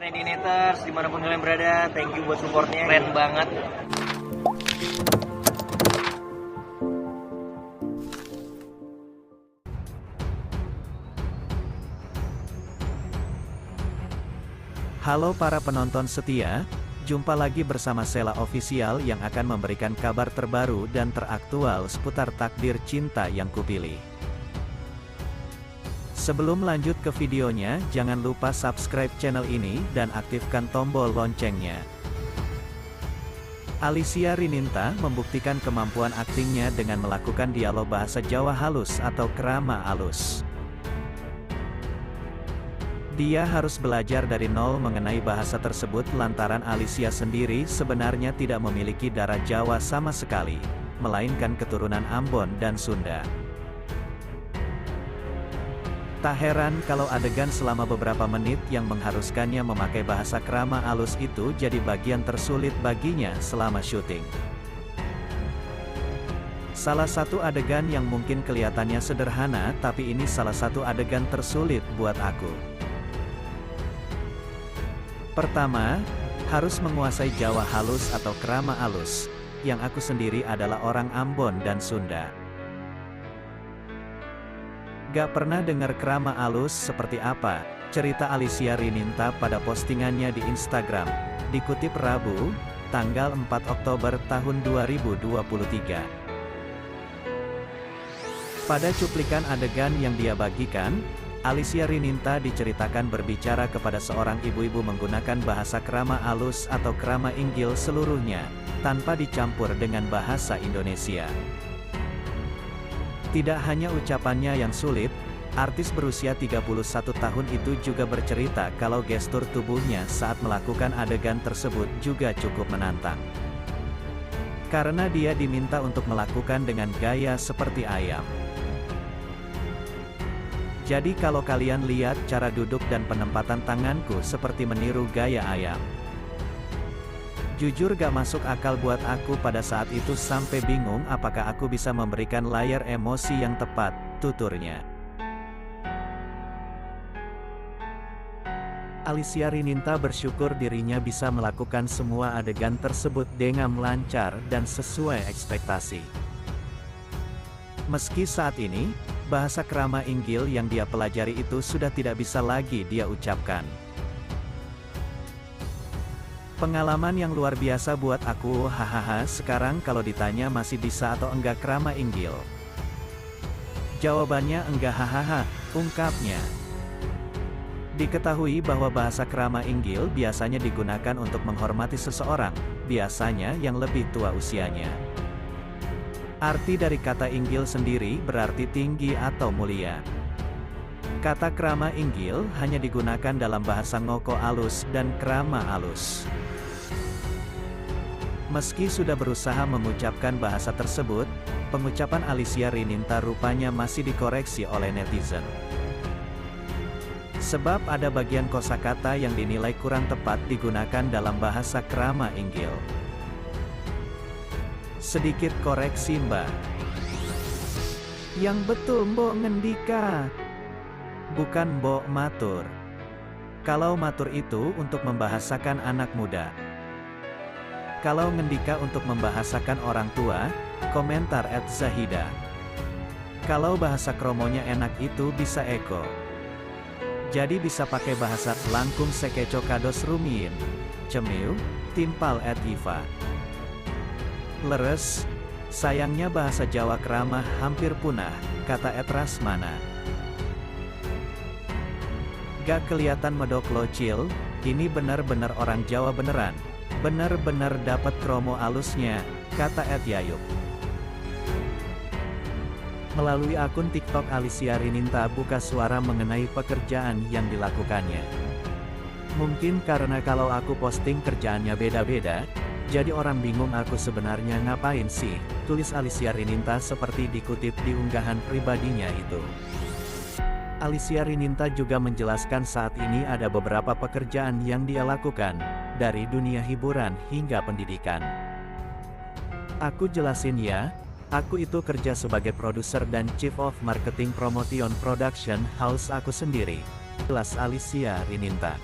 Trendinators dimanapun kalian berada, thank you buat supportnya, keren banget. Halo para penonton setia, jumpa lagi bersama Sela Official yang akan memberikan kabar terbaru dan teraktual seputar takdir cinta yang kupilih. Sebelum lanjut ke videonya, jangan lupa subscribe channel ini dan aktifkan tombol loncengnya. Alicia Rininta membuktikan kemampuan aktingnya dengan melakukan dialog bahasa Jawa halus atau krama alus. Dia harus belajar dari nol mengenai bahasa tersebut lantaran Alicia sendiri sebenarnya tidak memiliki darah Jawa sama sekali, melainkan keturunan Ambon dan Sunda. Tak heran kalau adegan selama beberapa menit yang mengharuskannya memakai bahasa krama alus itu jadi bagian tersulit baginya selama syuting. Salah satu adegan yang mungkin kelihatannya sederhana tapi ini salah satu adegan tersulit buat aku. Pertama, harus menguasai Jawa halus atau krama alus, yang aku sendiri adalah orang Ambon dan Sunda. Gak pernah dengar krama alus seperti apa, cerita Alicia Rininta pada postingannya di Instagram, dikutip Rabu, tanggal 4 Oktober tahun 2023. Pada cuplikan adegan yang dia bagikan, Alicia Rininta diceritakan berbicara kepada seorang ibu-ibu menggunakan bahasa krama alus atau krama inggil seluruhnya, tanpa dicampur dengan bahasa Indonesia. Tidak hanya ucapannya yang sulit, artis berusia 31 tahun itu juga bercerita kalau gestur tubuhnya saat melakukan adegan tersebut juga cukup menantang. Karena dia diminta untuk melakukan dengan gaya seperti ayam. Jadi kalau kalian lihat cara duduk dan penempatan tanganku seperti meniru gaya ayam. Jujur gak masuk akal buat aku pada saat itu sampai bingung apakah aku bisa memberikan layar emosi yang tepat, tuturnya. Alicia Rininta bersyukur dirinya bisa melakukan semua adegan tersebut dengan lancar dan sesuai ekspektasi. Meski saat ini, bahasa krama inggil yang dia pelajari itu sudah tidak bisa lagi dia ucapkan. Pengalaman yang luar biasa buat aku, hahaha. Sekarang kalau ditanya masih bisa atau enggak krama inggil? Jawabannya enggak, hahaha, ungkapnya. Diketahui bahwa bahasa krama inggil biasanya digunakan untuk menghormati seseorang, biasanya yang lebih tua usianya. Arti dari kata inggil sendiri berarti tinggi atau mulia. Kata krama inggil hanya digunakan dalam bahasa ngoko alus dan krama alus. Meski sudah berusaha mengucapkan bahasa tersebut, pengucapan Alicia Rininta rupanya masih dikoreksi oleh netizen. Sebab ada bagian kosakata yang dinilai kurang tepat digunakan dalam bahasa krama inggil. Sedikit koreksi mbak. Yang betul mbok ngendika. Bukan mbok matur. Kalau matur itu untuk membahasakan anak muda. Kalau ngendika untuk membahasakan orang tua, komentar @Zahida. Kalau bahasa kromonya enak itu bisa eko. Jadi bisa pakai bahasa langkung sekeco kados rumiin. Cemiu, timpal @Iva. Leres, sayangnya bahasa Jawa krama hampir punah, kata Rasmana. Gak kelihatan medok locil, ini bener-bener orang Jawa beneran, bener-bener dapat kromo alusnya, kata Yayuk. Melalui akun TikTok Alicia Rininta buka suara mengenai pekerjaan yang dilakukannya. Mungkin karena kalau aku posting kerjaannya beda-beda, jadi orang bingung aku sebenarnya ngapain sih, tulis Alicia Rininta seperti dikutip di unggahan pribadinya itu. Alicia Rininta juga menjelaskan saat ini ada beberapa pekerjaan yang dia lakukan, dari dunia hiburan hingga pendidikan. Aku jelasin ya, aku itu kerja sebagai produser dan Chief of Marketing Promotion Production House aku sendiri, jelas Alicia Rininta.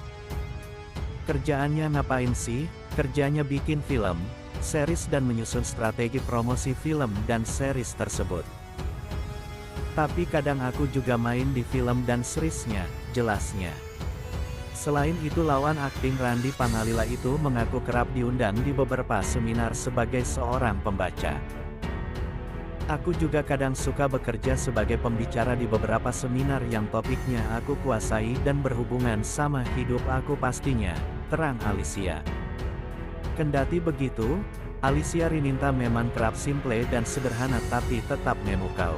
Kerjaannya ngapain sih? Kerjanya bikin film, series dan menyusun strategi promosi film dan series tersebut. Tapi kadang aku juga main di film dan seriesnya, jelasnya. Selain itu lawan akting Randy Pangalila itu mengaku kerap diundang di beberapa seminar sebagai seorang pembaca. Aku juga kadang suka bekerja sebagai pembicara di beberapa seminar yang topiknya aku kuasai dan berhubungan sama hidup aku pastinya, terang Alicia. Kendati begitu, Alicia Rininta memang kerap simple dan sederhana tapi tetap memukau.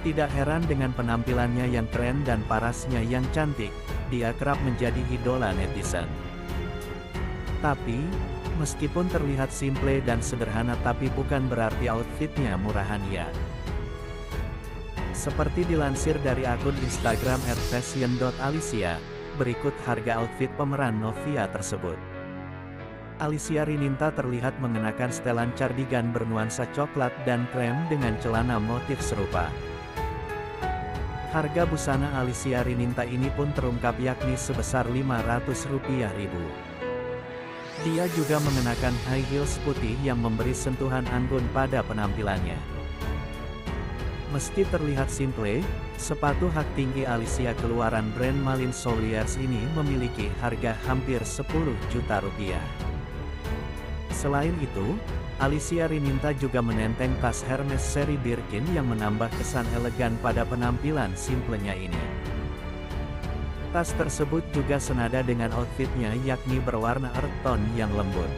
Tidak heran dengan penampilannya yang keren dan parasnya yang cantik, dia kerap menjadi idola netizen. Tapi, meskipun terlihat simple dan sederhana tapi bukan berarti outfitnya murahan ya. Seperti dilansir dari akun Instagram @fashion.alicia, berikut harga outfit pemeran Novia tersebut. Alicia Rininta terlihat mengenakan setelan cardigan bernuansa coklat dan krem dengan celana motif serupa. Harga busana Alicia Rininta ini pun terungkap yakni sebesar Rp500.000. Dia juga mengenakan high heels putih yang memberi sentuhan anggun pada penampilannya. Meski terlihat simple, sepatu hak tinggi Alicia keluaran brand Malin Souliers ini memiliki harga hampir Rp10 juta. Selain itu, Alicia Rininta juga menenteng tas Hermes seri Birkin yang menambah kesan elegan pada penampilan simplenya ini. Tas tersebut juga senada dengan outfitnya yakni berwarna earth tone yang lembut.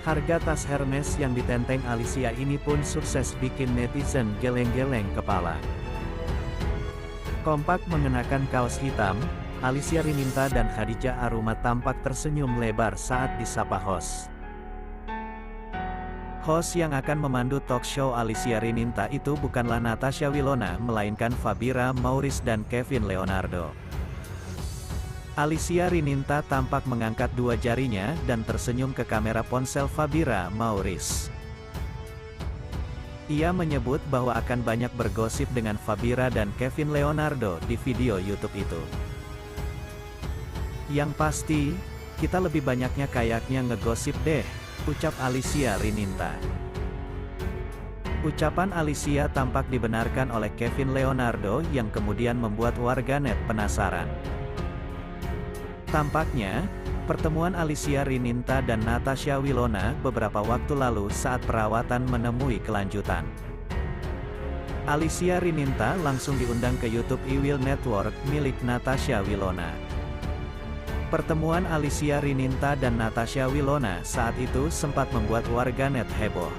Harga tas Hermes yang ditenteng Alicia ini pun sukses bikin netizen geleng-geleng kepala. Kompak mengenakan kaos hitam, Alicia Rininta dan Khadijah Aruma tampak tersenyum lebar saat disapa host. Host yang akan memandu talk show Alicia Rininta itu bukanlah Natasha Wilona melainkan Fabira Mauris dan Kevin Leonardo. Alicia Rininta tampak mengangkat dua jarinya dan tersenyum ke kamera ponsel Fabira Mauris. Ia menyebut bahwa akan banyak bergosip dengan Fabira dan Kevin Leonardo di video YouTube itu. Yang pasti, kita lebih banyaknya kayaknya ngegosip deh, ucap Alicia Rininta. Ucapan Alicia tampak dibenarkan oleh Kevin Leonardo yang kemudian membuat warganet penasaran. Tampaknya, pertemuan Alicia Rininta dan Natasha Wilona beberapa waktu lalu saat perawatan menemui kelanjutan. Alicia Rininta langsung diundang ke YouTube Iwil Network milik Natasha Wilona. Pertemuan Alicia Rininta dan Natasha Wilona saat itu sempat membuat warganet heboh.